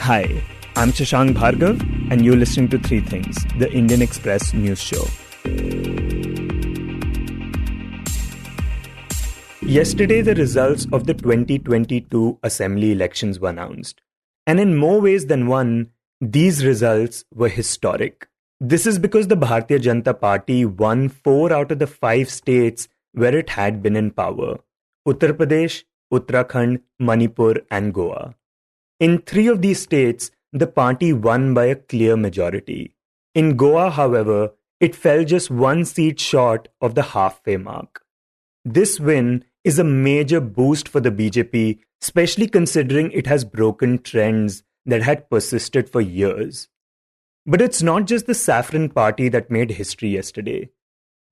Hi, I'm Shashank Bhargava, and you're listening to Three Things, the Indian Express news show. Yesterday, the results of the 2022 assembly elections were announced. And in more ways than one, these results were historic. This is because the Bharatiya Janata Party won 4 out of the 5 states where it had been in power: Uttar Pradesh, Uttarakhand, Manipur, and Goa. In 3 of these states, the party won by a clear majority. In Goa, however, it fell just 1 seat short of the halfway mark. This win is a major boost for the BJP, especially considering it has broken trends that had persisted for years. But it's not just the Saffron Party that made history yesterday.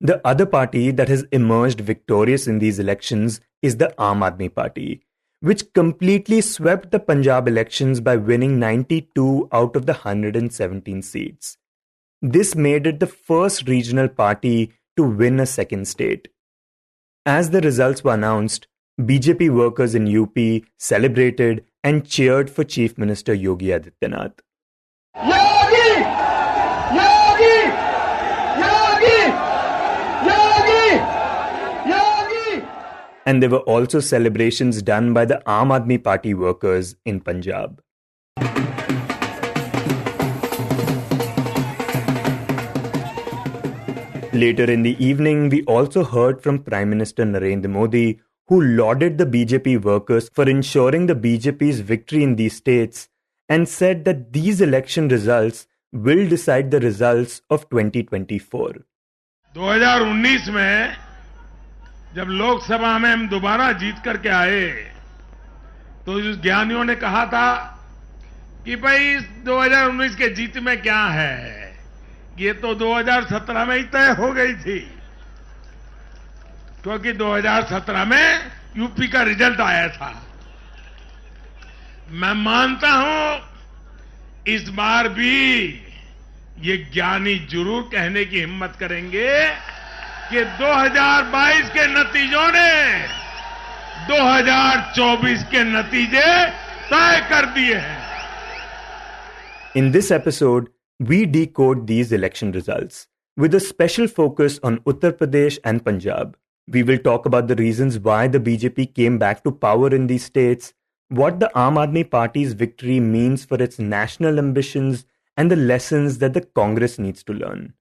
The other party that has emerged victorious in these elections is the Aam Aadmi Party, which completely swept the Punjab elections by winning 92 out of the 117 seats. This made it the first regional party to win a second state. As the results were announced, BJP workers in UP celebrated and cheered for Chief Minister Yogi Adityanath. Yogi! Yogi! Yogi! Yogi! Yogi! And there were also celebrations done by the Aam Aadmi Party workers in Punjab. Later in the evening, we also heard from Prime Minister Narendra Modi, who lauded the BJP workers for ensuring the BJP's victory in these states and said that these election results will decide the results of 2024. 2019 में जब लोकसभा में हम दोबारा जीत करके आए तो उस ज्ञानियों ने कहा था कि भाई 2019 के जीत में क्या है, ये तो 2017 में ही तय हो गई थी, क्योंकि 2017 में यूपी का रिजल्ट आया था। मैं मानता हूं इस बार भी ये ज्ञानी जरूर कहने की हिम्मत करेंगे कि 2022 के नतीजों ने 2024 के नतीजे तय कर दिए हैं। In this episode, we decode these election results with a special focus on Uttar Pradesh and Punjab. We will talk about the reasons why the BJP came back to power in these states, what the Aam Aadmi Party's victory means for its national ambitions, and the lessons that the Congress needs to learn.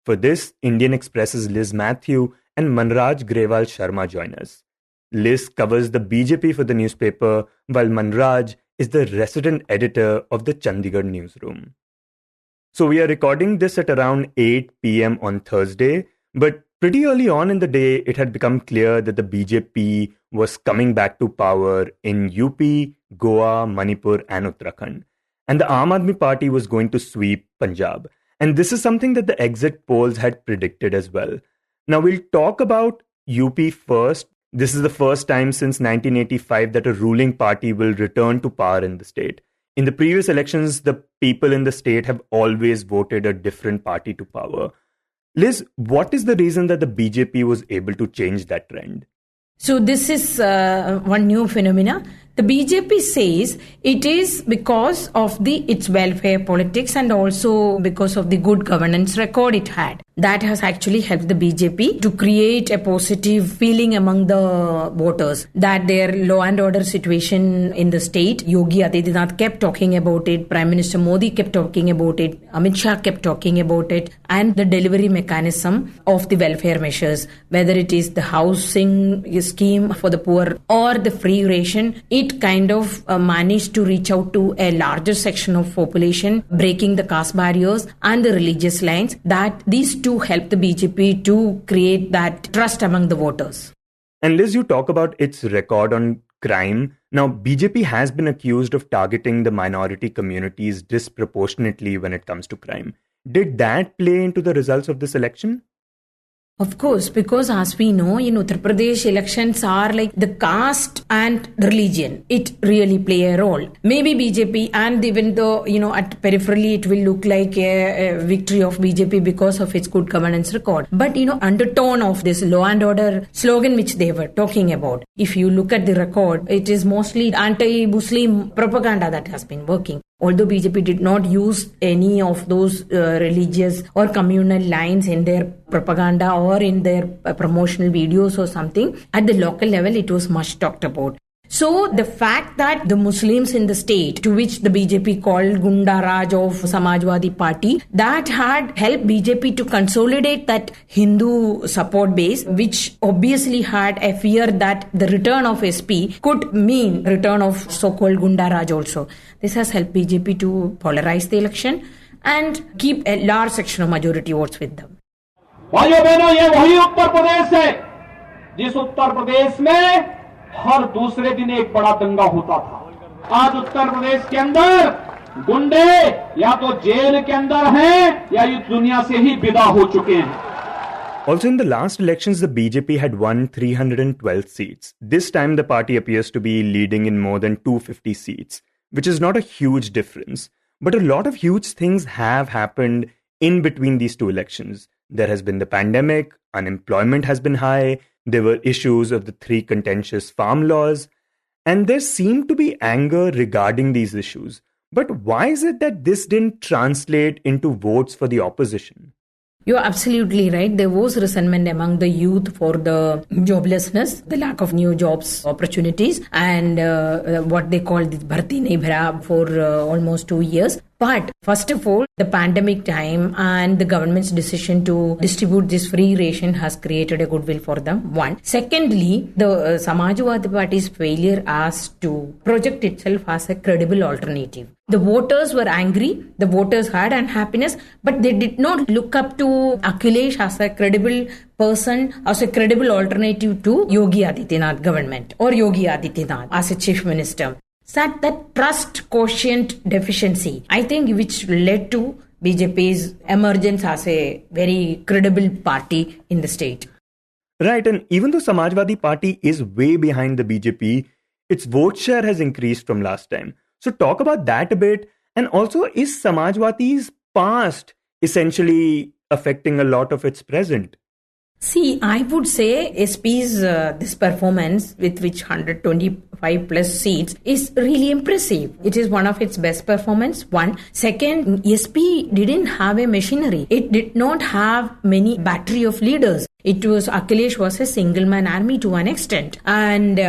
For this, Indian Express's Liz Mathew and Manraj Grewal Sharma join us. Liz covers the BJP for the newspaper, while Manraj is the resident editor of the Chandigarh newsroom. So we are recording this at around 8 p.m. on Thursday, but pretty early on in the day, it had become clear that the BJP was coming back to power in UP, Goa, Manipur, and Uttarakhand. And the Aam Aadmi Party was going to sweep Punjab. And this is something that the exit polls had predicted as well. Now we'll talk about UP first. This is the first time since 1985 that a ruling party will return to power in the state. In the previous elections, the people in the state have always voted a different party to power. Liz, what is the reason that the BJP was able to change that trend? So this is one new phenomena. The BJP says it is because of its welfare politics and also because of the good governance record it had. That has actually helped the BJP to create a positive feeling among the voters that their law and order situation in the state, Yogi Adityanath kept talking about it, Prime Minister Modi kept talking about it, Amit Shah kept talking about it, and the delivery mechanism of the welfare measures, whether it is the housing scheme for the poor or the free ration, it kind of managed to reach out to a larger section of population, breaking the caste barriers and the religious lines, that these two help the BJP to create that trust among the voters. And Liz, you talk about its record on crime. Now, BJP has been accused of targeting the minority communities disproportionately when it comes to crime. Did that play into the results of this election? Of course, because as we know, in Uttar Pradesh, elections are like the caste and religion. It really play a role. Maybe BJP, and even though, at peripherally it will look like a victory of BJP because of its good governance record. But, undertone of this law and order slogan which they were talking about, if you look at the record, it is mostly anti-Muslim propaganda that has been working. Although BJP did not use any of those religious or communal lines in their propaganda or in their promotional videos or something, at the local level it was much talked about. So the fact that the Muslims in the state, to which the BJP called Gunda Raj of Samajwadi Party, that had helped BJP to consolidate that Hindu support base, which obviously had a fear that the return of SP could mean return of so-called Gunda Raj also. This has helped BJP to polarize the election and keep a large section of majority votes with them. भाइयों बहनों, ये वही उत्तर प्रदेश है जिस उत्तर प्रदेश में हर दूसरे दिन एक बड़ा दंगा होता था। आज उत्तर प्रदेश के अंदर गुंडे या तो जेल के अंदर हैं या इस दुनिया से ही विदा हो चुके हैं। Also, in the last elections, the BJP had won 312 seats. This time, the party appears to be leading in more than 250 seats, which is not a huge difference. But a lot of huge things have happened in between these two elections. There has been the pandemic, unemployment has been high, there were issues of the three contentious farm laws, and there seemed to be anger regarding these issues. But why is it that this didn't translate into votes for the opposition? You're absolutely right. There was resentment among the youth for the joblessness, the lack of new jobs opportunities, and what they call the Bharti Nahi Bhara for almost 2 years. But first of all, the pandemic time and the government's decision to distribute this free ration has created a goodwill for them. One. Secondly, the Samajwadi Party's failure as to project itself as a credible alternative. The voters were angry, the voters had unhappiness, but they did not look up to Akhilesh as a credible person, as a credible alternative to Yogi Adityanath government or Yogi Adityanath as a chief minister. That trust quotient deficiency, I think, which led to BJP's emergence as a very credible party in the state. Right, and even though Samajwadi Party is way behind the BJP, its vote share has increased from last time. So talk about that a bit. And also, is Samajwadi's past essentially affecting a lot of its present? See, I would say SP's this performance with which 125 plus seats is really impressive. It is one of its best performance. One. Second, SP didn't have a machinery. It did not have many battery of leaders. It was Akhilesh was a single man army to an extent. And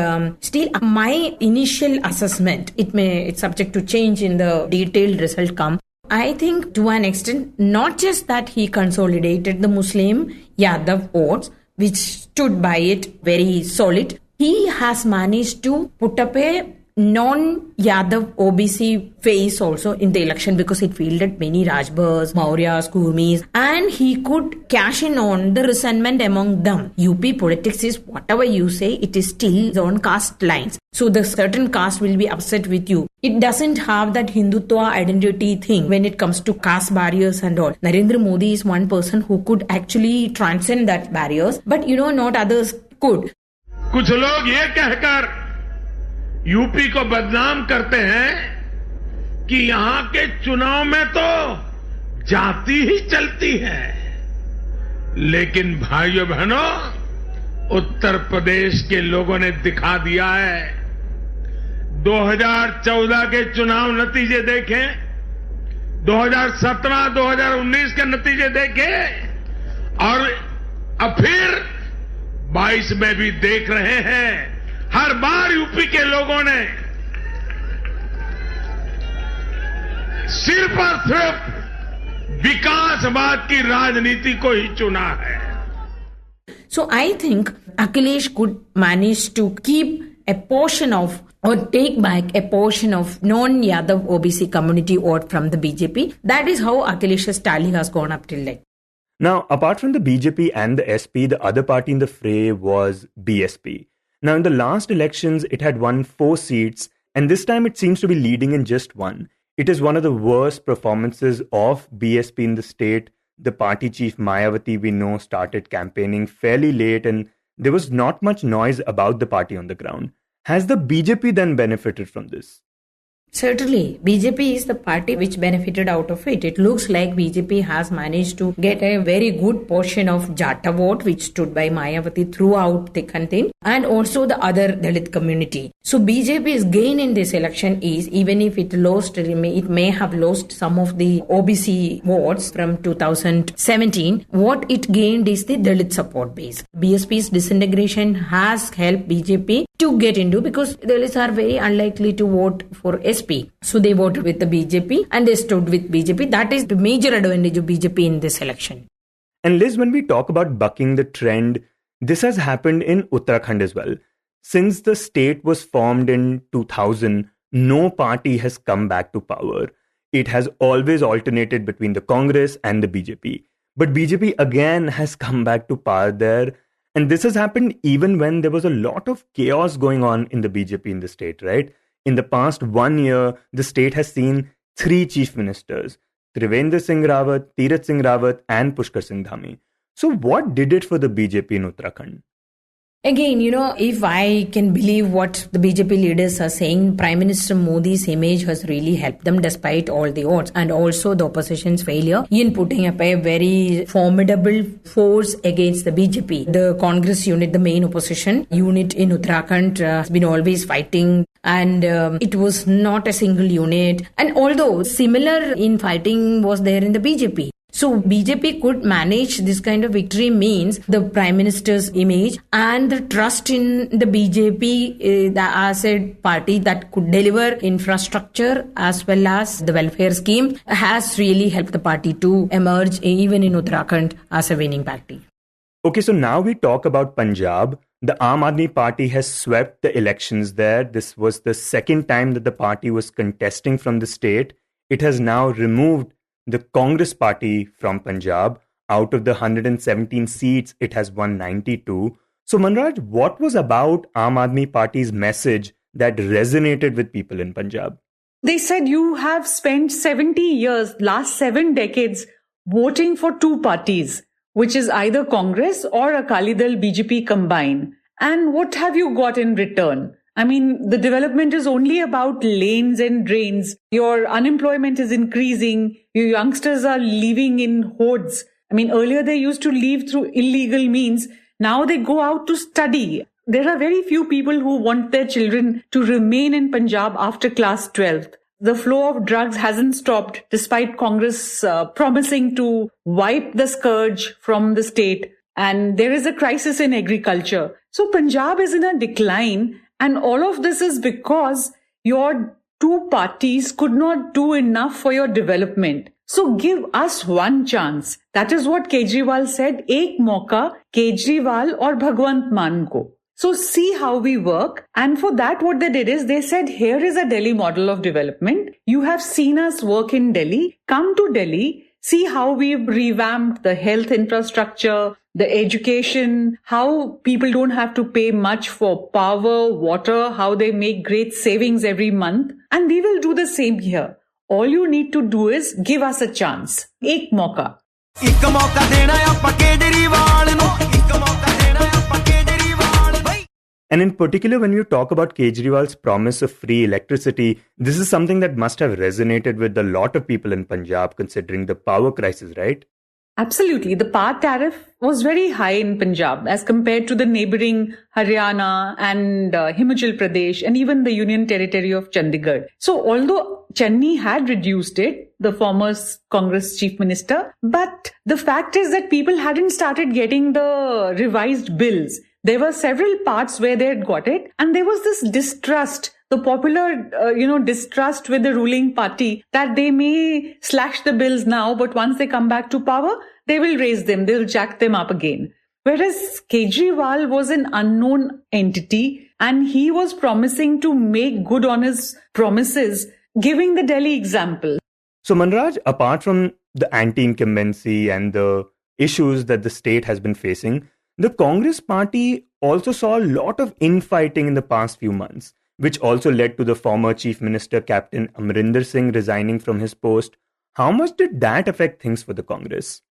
still, my initial assessment, it's subject to change in the detailed result come. I think to an extent, not just that he consolidated the Muslim Yadav votes, which stood by it very solid, he has managed to put up a non-Yadav OBC face also in the election because it fielded many Rajbars, Mauryas, Kurmis, and he could cash in on the resentment among them. UP politics is whatever you say, it is still on caste lines. So the certain caste will be upset with you. It doesn't have that Hindutva identity thing when it comes to caste barriers and all. Narendra Modi is one person who could actually transcend that barriers, but not others could. कुछ लोग ये कहकर UP को बदनाम करते हैं कि यहां के चुनाव में तो जाति ही चलती है। लेकिन भाइयों बहनों, उत्तर प्रदेश के लोगों ने दिखा दिया है। 2014 के चुनाव नतीजे देखें, 2017-2019 के नतीजे देखें और अब फिर 22 में भी देख रहे हैं। हर बार यूपी के लोगों ने सिर्फ और सिर्फ विकासवाद की राजनीति को ही चुना है। So I think Akhilesh could manage to keep a portion of or take back a portion of non-Yadav OBC community vote from the BJP. That is how Akhilesh's tally has gone up till late. Now, apart from the BJP and the SP, the other party in the fray was BSP. Now, in the last elections, it had won 4 seats, and this time it seems to be leading in just one. It is one of the worst performances of BSP in the state. The party chief Mayawati, we know, started campaigning fairly late, and there was not much noise about the party on the ground. Has the BJP then benefited from this? Certainly, BJP is the party which benefited out of it. It looks like BJP has managed to get a very good portion of Jata vote, which stood by Mayawati throughout thick and thin, and also the other Dalit community. So BJP's gain in this election is, even if it may have lost some of the OBC votes from 2017, what it gained is the Dalit support base. BSP's disintegration has helped BJP to get into, because Dalits are very unlikely to vote for SP. So they voted with the BJP and they stood with BJP. That is the major advantage of BJP in this election. And Liz, when we talk about bucking the trend, this has happened in Uttarakhand as well. Since the state was formed in 2000, no party has come back to power. It has always alternated between the Congress and the BJP. But BJP again has come back to power there. And this has happened even when there was a lot of chaos going on in the BJP in the state, right? In the past 1 year, the state has seen 3 chief ministers, Trivendra Singh Rawat, Tirath Singh Rawat and Pushkar Singh Dhami. So what did it for the BJP in Uttarakhand? Again, if I can believe what the BJP leaders are saying, Prime Minister Modi's image has really helped them despite all the odds, and also the opposition's failure in putting up a very formidable force against the BJP. The Congress unit, the main opposition unit in Uttarakhand, has been always fighting, and it was not a single unit. And although similar in fighting was there in the BJP. So BJP could manage this kind of victory means the Prime Minister's image and the trust in the BJP as a party that could deliver infrastructure as well as the welfare scheme has really helped the party to emerge even in Uttarakhand as a winning party. Okay, so now we talk about Punjab. The Aam Aadmi Party has swept the elections there. This was the second time that the party was contesting from the state. It has now removed the Congress party from Punjab. Out of the 117 seats, it has won 92. So Manraj, what was about Aam Aadmi Party's message that resonated with people in Punjab? They said you have spent 70 years, last 7 decades, voting for 2 parties, which is either Congress or Akali Dal BJP combined. And what have you got in return? I mean, the development is only about lanes and drains. Your unemployment is increasing. Your youngsters are leaving in hordes. I mean, earlier they used to leave through illegal means. Now they go out to study. There are very few people who want their children to remain in Punjab after class 12th. The flow of drugs hasn't stopped despite Congress promising to wipe the scourge from the state. And there is a crisis in agriculture. So Punjab is in a decline. And all of this is because your 2 parties could not do enough for your development. So give us one chance. That is what Kejriwal said, ek mauka, Kejriwal or Bhagwant Mann ko. So see how we work. And for that, what they did is they said, here is a Delhi model of development. You have seen us work in Delhi. Come to Delhi. See how we've revamped the health infrastructure, the education, how people don't have to pay much for power, water, how they make great savings every month. And we will do the same here. All you need to do is give us a chance. Ek mauka. And in particular, when you talk about Kejriwal's promise of free electricity, this is something that must have resonated with a lot of people in Punjab, considering the power crisis, right? Absolutely. The power tariff was very high in Punjab as compared to the neighboring Haryana and Himachal Pradesh and even the Union Territory of Chandigarh. So although Channi had reduced it, the former Congress chief minister, but the fact is that people hadn't started getting the revised bills. There were several parts where they had got it, and there was this distrust, the popular, distrust with the ruling party that they may slash the bills now, but once they come back to power, they will raise them, they'll jack them up again. Whereas Kejriwal was an unknown entity and he was promising to make good on his promises, giving the Delhi example. So Manraj, apart from the anti-incumbency and the issues that the state has been facing, the Congress party also saw a lot of infighting in the past few months, which also led to the former Chief Minister Captain Amrinder Singh resigning from his post. How much did that affect things for the Congress?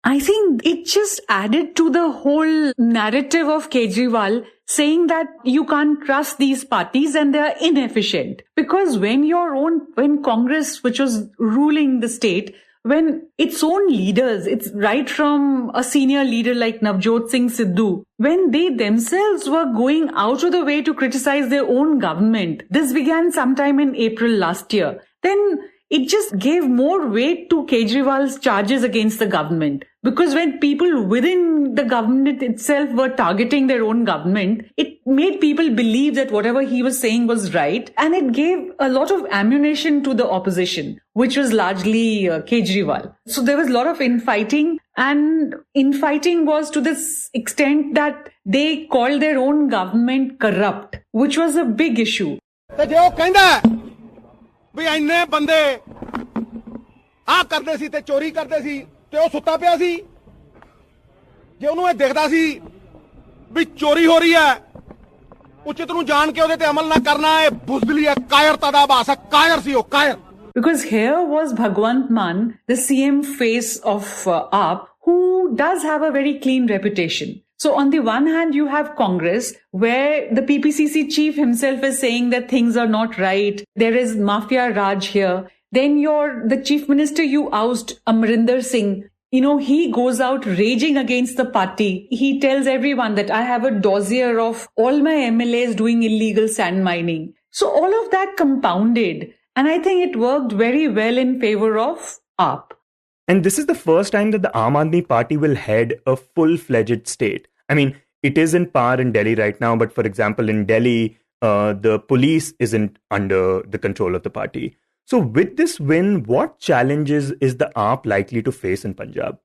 I think it just added to the whole narrative of Kejriwal saying that you can't trust these parties and they are inefficient. Because when Congress, which was ruling the state, when its own leaders, it's right from a senior leader like Navjot Singh Sidhu, when they themselves were going out of the way to criticize their own government, this began sometime in April last year, then it just gave more weight to Kejriwal's charges against the government. Because when people within the government itself were targeting their own government, it made people believe that whatever he was saying was right. And it gave a lot of ammunition to the opposition, which was largely Kejriwal. So there was a lot of infighting. And infighting was to this extent that they called their own government corrupt, which was a big issue. ਵੀ ਇੰਨੇ ਬੰਦੇ ਆ ਕਰਦੇ ਸੀ ਤੇ ਚੋਰੀ ਕਰਦੇ ਸੀ ਤੇ ਉਹ ਸੁੱਤਾ ਪਿਆ ਸੀ ਜੇ ਉਹਨੂੰ ਇਹ ਦਿਖਦਾ ਸੀ ਵੀ ਚੋਰੀ ਹੋ ਰਹੀ ਹੈ ਉਚਿਤ ਨੂੰ ਜਾਣ ਕੇ ਉਹਦੇ ਤੇ ਅਮਲ ਨਾ ਕਰਨਾ ਇਹ ਬੁਜ਼ਦਲੀ ਹੈ ਕਾਇਰਤਾ ਦਾ ਆਭਾਸ ਹੈ ਕਾਇਰ ਸੀ ਉਹ ਕਾਇਰ Because here was Bhagwant Mann, the CM face of AAP, who does have a very clean reputation. So on the one hand, you have Congress, where the PPCC chief himself is saying that things are not right. There is mafia raj here. Then the chief minister you oust, Amrinder Singh, he goes out raging against the party. He tells everyone that I have a dossier of all my MLAs doing illegal sand mining. So all of that compounded. And I think it worked very well in favor of AAP. And this is the first time that the Aam Aadmi Party will head a full-fledged state. I mean, it is in power in Delhi right now, but for example, in Delhi, the police isn't under the control of the party. So with this win, what challenges is the AAP likely to face in Punjab?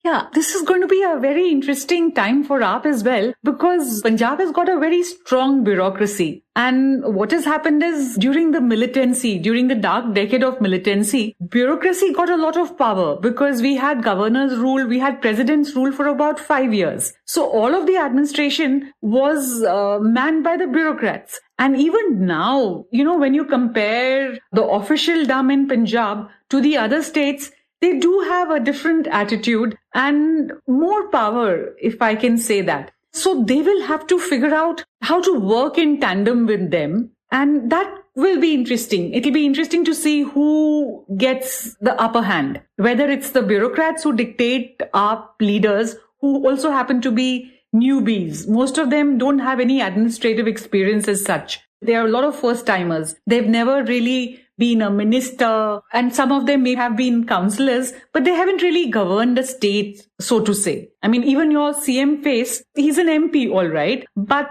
Yeah, this is going to be a very interesting time for AAP as well, because Punjab has got a very strong bureaucracy. And what has happened is during the dark decade of militancy, bureaucracy got a lot of power because we had governors rule, we had presidents rule for about 5 years. So all of the administration was manned by the bureaucrats. And even now, when you compare the official dam in Punjab to the other states, they do have a different attitude and more power, if I can say that. So they will have to figure out how to work in tandem with them. And that will be interesting. It will be interesting to see who gets the upper hand. Whether it's the bureaucrats who dictate our leaders, who also happen to be newbies. Most of them don't have any administrative experience as such. There are a lot of first-timers. They've never really been a minister, and some of them may have been councillors, but they haven't really governed a state, so to say. I mean, even your CM face, he's an MP, all right, but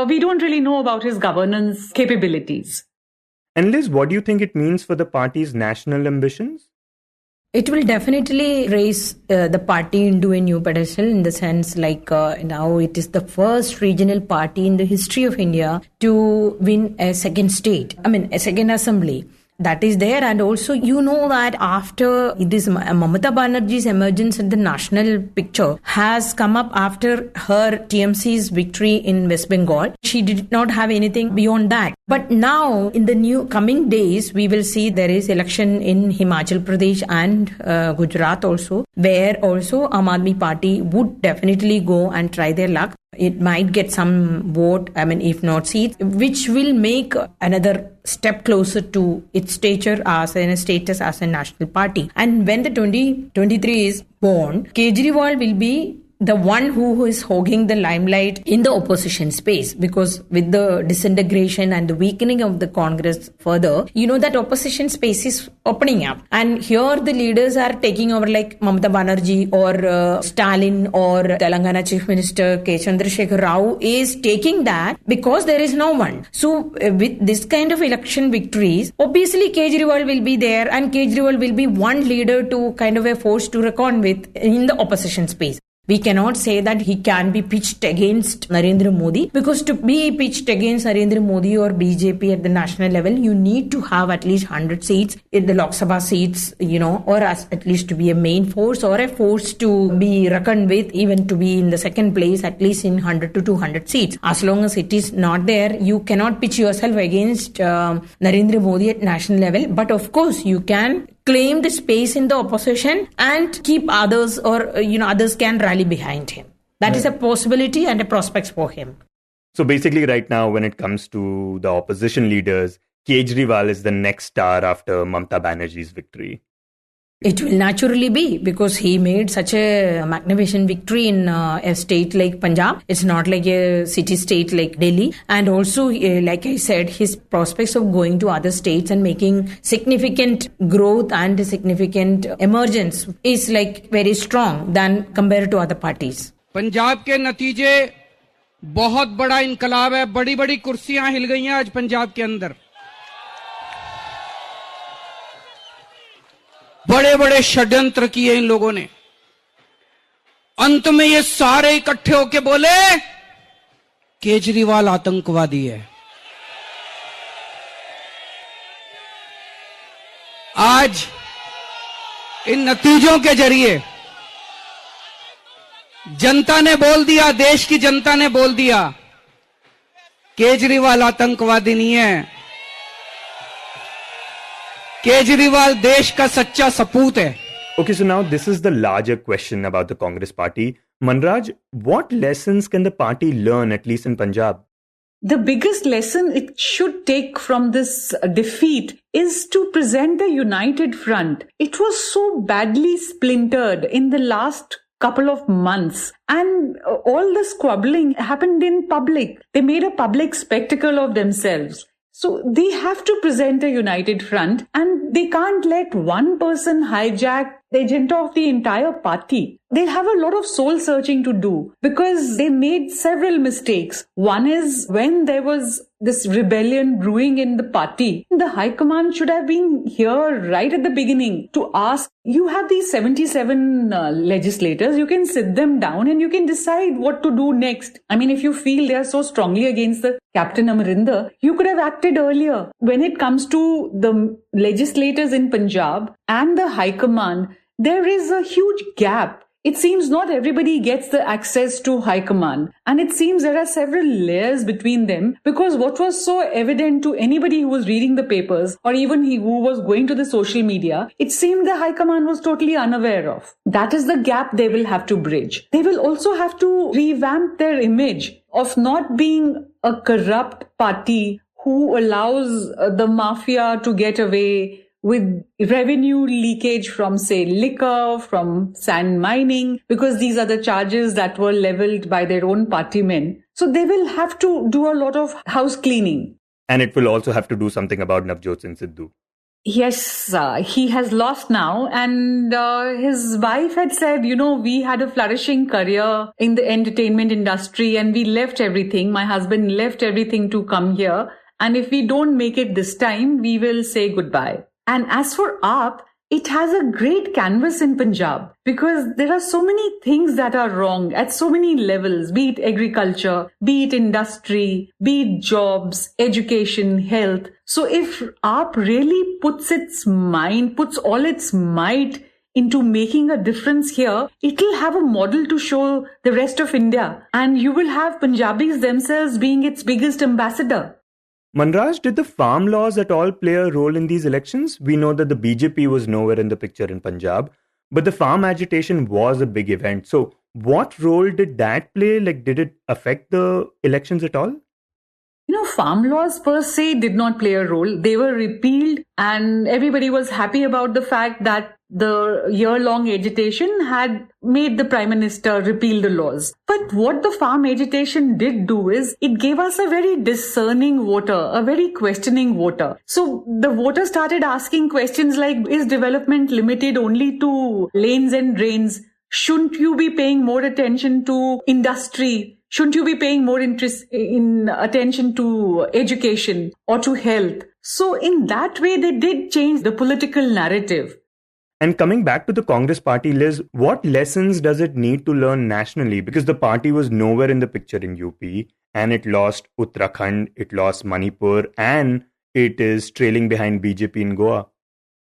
we don't really know about his governance capabilities. And Liz, what do you think it means for the party's national ambitions? It will definitely raise the party into a new pedestal in the sense now it is the first regional party in the history of India to win a second a second assembly. That is there, and also that after this Mamata Banerjee's emergence in the national picture has come up after her TMC's victory in West Bengal. She did not have anything beyond that. But now in the new coming days, we will see there is election in Himachal Pradesh and Gujarat also, where also Aam Aadmi Party would definitely go and try their luck. It might get some vote, if not seats, which will make another step closer to its status as a national party. And when the 2023 is born, Kejriwal will be the one who is hogging the limelight in the opposition space, because with the disintegration and the weakening of the Congress further, that opposition space is opening up. And here the leaders are taking over, like Mamata Banerjee or Stalin or Telangana Chief Minister K. Chandrasekhar Rao is taking that because there is no one. So with this kind of election victories, obviously Kejriwal will be there, and Kejriwal will be one leader to kind of a force to reckon with in the opposition space. We cannot say that he can be pitched against Narendra Modi, because to be pitched against Narendra Modi or BJP at the national level, you need to have at least 100 seats in the Lok Sabha seats, or at least to be a main force or a force to be reckoned with, even to be in the second place, at least in 100 to 200 seats. As long as it is not there, you cannot pitch yourself against Narendra Modi at national level. But of course, you can claim the space in the opposition and keep others, or others can rally behind him. That is a possibility and a prospect for him. So basically right now, when it comes to the opposition leaders, Kejriwal is the next star after Mamata Banerjee's victory. It will naturally be, because he made such a magnificent victory in a state like Punjab. It's not like a city state like Delhi. And also, like I said, his prospects of going to other states and making significant growth and significant emergence is like very strong than compared to other parties. Punjab के नतीजे बहुत बड़ा इनकलाब है, बड़ी बड़ी कुर्सियां हिल गई हैं आज पंजाब के अंदर। बड़े बड़े षड्यंत्र किए इन लोगों ने। अंत में ये सारे इकट्ठे होके बोले केजरीवाल आतंकवादी है। आज इन नतीजों के जरिए जनता ने बोल दिया, देश की जनता ने बोल दिया, केजरीवाल आतंकवादी नहीं है, केजरीवाल देश का सच्चा सपूत है। Okay, so now this is the larger question about the Congress party. Manraj, what lessons can the party learn, at least in Punjab? The biggest lesson it should take from this defeat is to present a united front. It was so badly splintered in the last couple of months, and all the squabbling happened in public. They made a public spectacle of themselves. So they have to present a united front, and they can't let one person hijack the agenda of the entire party. They'll have a lot of soul searching to do because they made several mistakes. One is when there was this rebellion brewing in the party, the High Command should have been here right at the beginning to ask, you have these 77 legislators, you can sit them down and you can decide what to do next. I mean, if you feel they are so strongly against the Captain Amarinder, you could have acted earlier. When it comes to the legislators in Punjab and the High Command, there is a huge gap. It seems not everybody gets the access to High Command. And it seems there are several layers between them, because what was so evident to anybody who was reading the papers or even who was going to the social media, it seemed the High Command was totally unaware of. That is the gap they will have to bridge. They will also have to revamp their image of not being a corrupt party who allows the mafia to get away with revenue leakage from, say, liquor, from sand mining, because these are the charges that were leveled by their own party men. So they will have to do a lot of house cleaning. And it will also have to do something about Navjot Singh Sidhu. Yes, he has lost now, and his wife had said, we had a flourishing career in the entertainment industry and we left everything. My husband left everything to come here. And if we don't make it this time, we will say goodbye. And as for AAP, it has a great canvas in Punjab because there are so many things that are wrong at so many levels, be it agriculture, be it industry, be it jobs, education, health. So if AAP really puts all its might into making a difference here, it will have a model to show the rest of India. And you will have Punjabis themselves being its biggest ambassador. Manraj, did the farm laws at all play a role in these elections? We know that the BJP was nowhere in the picture in Punjab, but the farm agitation was a big event. So what role did that play? Did it affect the elections at all? Farm laws per se did not play a role. They were repealed and everybody was happy about the fact that the year-long agitation had made the Prime Minister repeal the laws. But what the farm agitation did do is it gave us a very discerning voter, a very questioning voter. So the voter started asking questions like, is development limited only to lanes and drains? Shouldn't you be paying more attention to industry? Shouldn't you be paying more attention to education or to health? So in that way, they did change the political narrative. And coming back to the Congress party, Liz, what lessons does it need to learn nationally? Because the party was nowhere in the picture in UP and it lost Uttarakhand, it lost Manipur, and it is trailing behind BJP in Goa.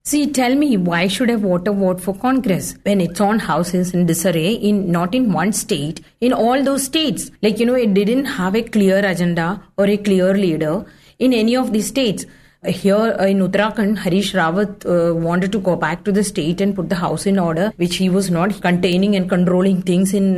See, tell me, why should a voter vote for Congress when its own house is in disarray, not in one state, in all those states? It didn't have a clear agenda or a clear leader in any of these states. Here in Uttarakhand, Harish Rawat wanted to go back to the state and put the house in order, which he was not containing and controlling things in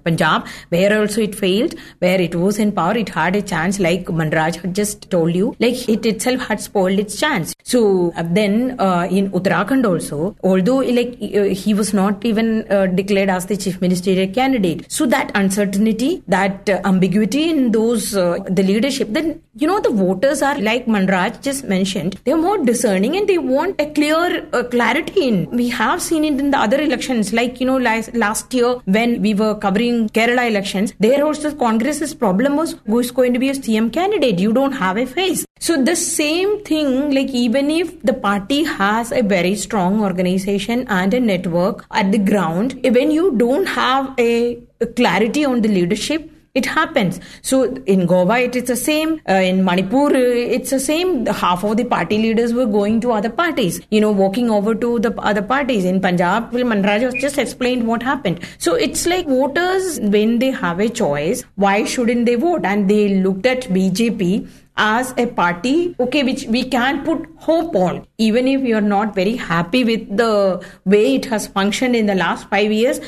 Punjab, where also it failed, where it was in power, it had a chance, like Manraj had just told you, like it itself had spoiled its chance. So then in Uttarakhand also, although like he was not even declared as the chief ministerial candidate, so that uncertainty, that ambiguity in those the leadership, then the voters are, like Manraj just mentioned, they're more discerning and they want a clear clarity in. We have seen it in the other elections, like last year when we were covering Kerala elections, there also Congress's problem was who is going to be a CM candidate. You don't have a face. So the same thing, like even if the party has a very strong organization and a network at the ground, when you don't have a clarity on the leadership, it happens. So in Goa, it is the same. In Manipur, it's the same. Half of the party leaders were going to other parties, walking over to the other parties. In Punjab, Manraj just explained what happened. So it's like voters, when they have a choice, why shouldn't they vote? And they looked at BJP as a party, which we can put hope on. Even if you're not very happy with the way it has functioned in the last 5 years,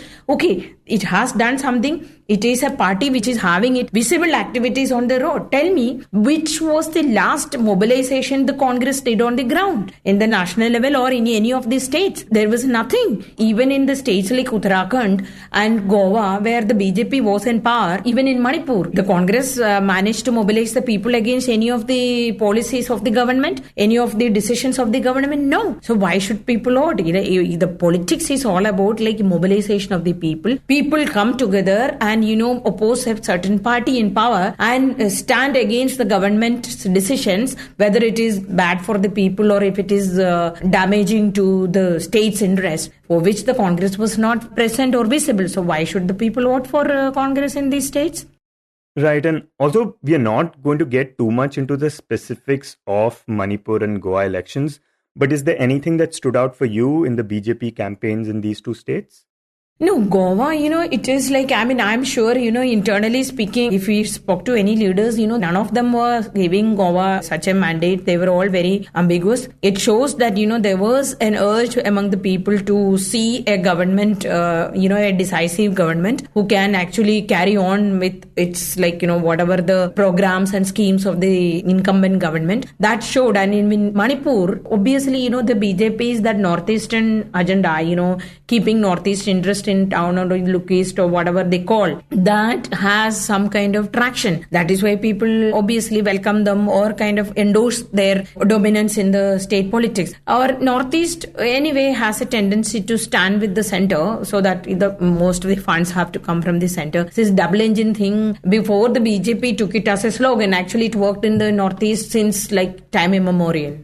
it has done something. It is a party which is having its visible activities on the road. Tell me, which was the last mobilization the Congress did on the ground in the national level or in any of the states? There was nothing. Even in the states like Uttarakhand and Goa, where the BJP was in power, even in Manipur, the Congress managed to mobilize the people against any of the policies of the government, any of the decisions of the government? No. So why should people vote? The politics is all about like mobilization of the people. People come together and oppose a certain party in power and stand against the government's decisions, whether it is bad for the people or if it is damaging to the state's interest, for which the Congress was not present or visible. So why should the people vote for Congress in these states? Right, and also we are not going to get too much into the specifics of Manipur and Goa elections, but is there anything that stood out for you in the BJP campaigns in these two states? No, Goa, it is like, I'm sure, internally speaking, if we spoke to any leaders, none of them were giving Goa such a mandate. They were all very ambiguous. It shows that, there was an urge among the people to see a government, a decisive government who can actually carry on with its, whatever the programs and schemes of the incumbent government. That showed. And in Manipur, obviously, the BJP is that northeastern agenda, keeping northeast interest in town or look east or whatever they call, that has some kind of traction. That is why people obviously welcome them or kind of endorse their dominance in the state politics. Our northeast anyway has a tendency to stand with the center, so that most of the funds have to come from the center. This double engine thing, before the BJP took it as a slogan, actually it worked in the northeast since time immemorial.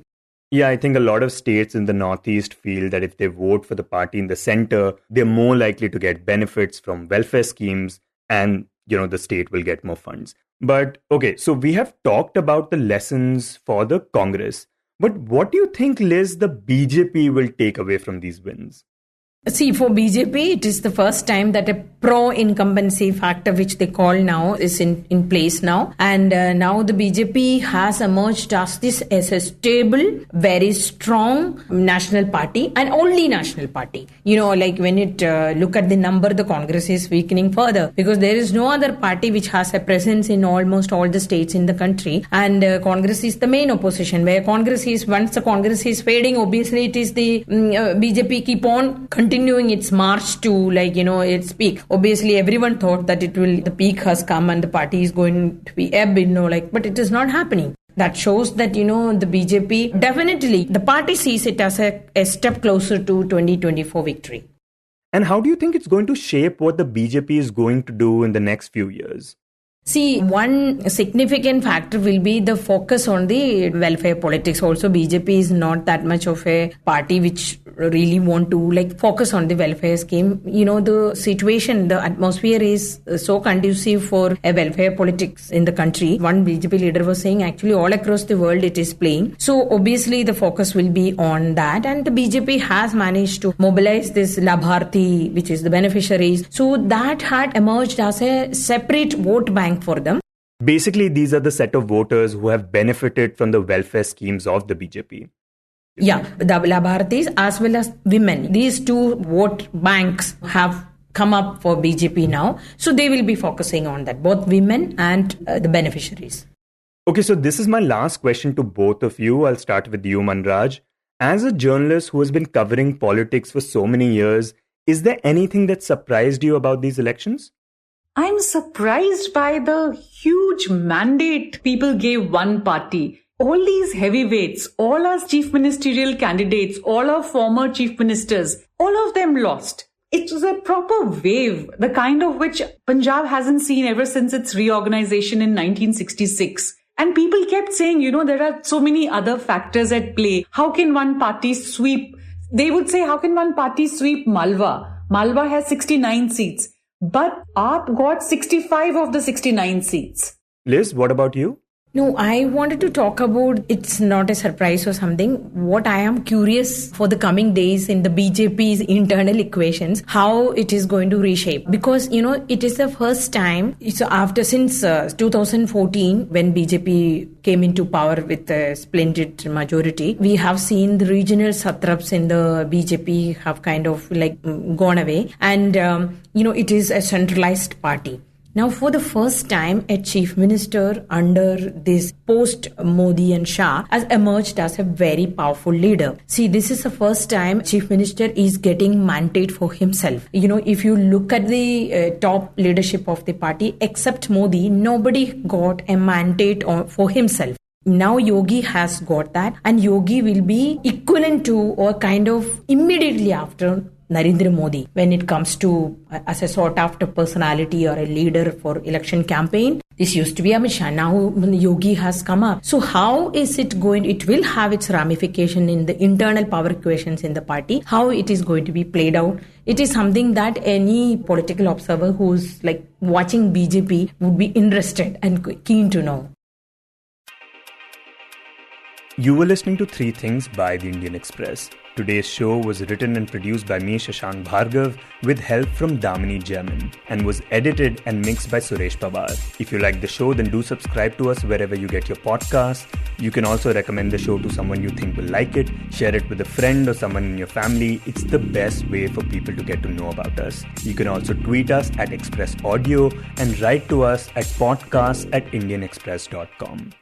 Yeah, I think a lot of states in the Northeast feel that if they vote for the party in the center, they're more likely to get benefits from welfare schemes and, the state will get more funds. But, so we have talked about the lessons for the Congress. But what do you think, Liz, the BJP will take away from these wins? See, for BJP, it is the first time that a pro-incumbency factor, which they call now, is in place now. And now the BJP has emerged as a stable, very strong national party and only national party. When it look at the number, the Congress is weakening further because there is no other party which has a presence in almost all the states in the country. And Congress is the main opposition, where once the Congress is fading, obviously it is the BJP keep on continuing its march to its peak. Obviously everyone thought that the peak has come and the party is going to be ebb, but it is not happening. That shows that, the BJP, definitely the party sees it as a step closer to 2024 victory. And how do you think it's going to shape what the BJP is going to do in the next few years? See, one significant factor will be the focus on the welfare politics. Also, BJP is not that much of a party which really want to focus on the welfare scheme. The situation, the atmosphere is so conducive for a welfare politics in the country. One BJP leader was saying actually all across the world it is playing. So obviously the focus will be on that. And the BJP has managed to mobilize this Labharti, which is the beneficiaries. So that had emerged as a separate vote bank for them. Basically, these are the set of voters who have benefited from the welfare schemes of the BJP. Yeah, the Bharatis as well as women. These two vote banks have come up for BJP now. So they will be focusing on that, both women and the beneficiaries. Okay, so this is my last question to both of you. I'll start with you, Manraj. As a journalist who has been covering politics for so many years, is there anything that surprised you about these elections? I'm surprised by the huge mandate people gave one party. All these heavyweights, all our chief ministerial candidates, all our former chief ministers, all of them lost. It was a proper wave, the kind of which Punjab hasn't seen ever since its reorganization in 1966. And people kept saying, there are so many other factors at play. How can one party sweep? They would say, how can one party sweep Malwa? Malwa has 69 seats, but AAP got 65 of the 69 seats. Liz, what about you? No, I wanted to talk about, it's not a surprise or something. What I am curious for the coming days in the BJP's internal equations, how it is going to reshape. Because, it is the first time, since 2014, when BJP came into power with a splendid majority, we have seen the regional satraps in the BJP have kind of gone away. And, it is a centralized party. Now, for the first time, a chief minister under this post-Modi and Shah has emerged as a very powerful leader. See, this is the first time chief minister is getting mandate for himself. If you look at the top leadership of the party, except Modi, nobody got a mandate for himself. Now Yogi has got that, and Yogi will be equivalent to or kind of immediately after Narendra Modi when it comes to as a sought after personality or a leader for election campaign. This used to be Amit Shah. Now Yogi has come up. So how is it going? It will have its ramification in the internal power equations in the party. How it is going to be played out. It is something that any political observer who's watching BJP would be interested and keen to know. You were listening to Three Things by the Indian Express. Today's show was written and produced by me, Shashank Bhargava, with help from Damini Jamin, and was edited and mixed by Suresh Pawar. If you like the show, then do subscribe to us wherever you get your podcasts. You can also recommend the show to someone you think will like it, share it with a friend or someone in your family. It's the best way for people to get to know about us. You can also tweet us at Express Audio and write to us at podcast@indianexpress.com.